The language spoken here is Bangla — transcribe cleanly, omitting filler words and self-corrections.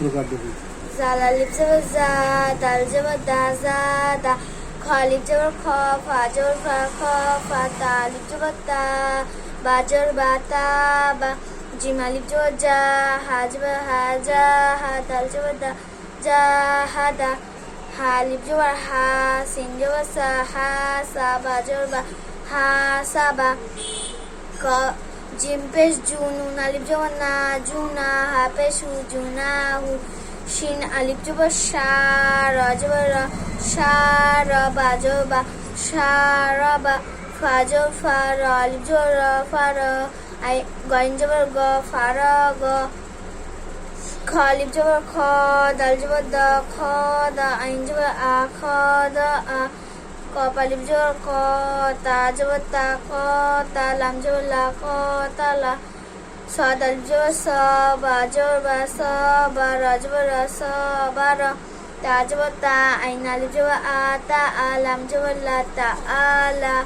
প্রকার দেখি। জাল আলিফ জবর জা, দাল জবর দা, জা দা। খ আলিফ জবর খ, ফা জবর ফা, খ ফা। তা আলিফ জবর তা, বা জবর বা, তা বা। জিম আলিফ জবর জা, হা জবর হা, জা হা। দাল জবর দা, জা হা দা। হা আলিফ জবর হা, সিন জবর সা, হা সা। বা জবর বা, হা সা বা। ক জিম পেশ জু, নুন আলিফ জবর না, জু না। হা পেশ হু, জু না হু। শিন আলিফ জবর শা, র জবর র, শা র। বা জবর বা, শা র বা। ফা জবর ফা, র আলিফ জবর র, ফা র। গইন জবর গ, ফা র গ। খ আলিফ জবর খ, দাল জবর দ, খ দা। আইন জবর আ, খ দ আ। কপ আলিফ জবর ক, তা জবর তা, ক তা। লাম জবর লা, ক তা লা। সদ আলিফ জবর স, বা জবর বা, স বা। র জবর র, স বা র। তা জবর তা, আইন আলিফ জবর আ, তা আ। লাম জবর লা, তা আ লা।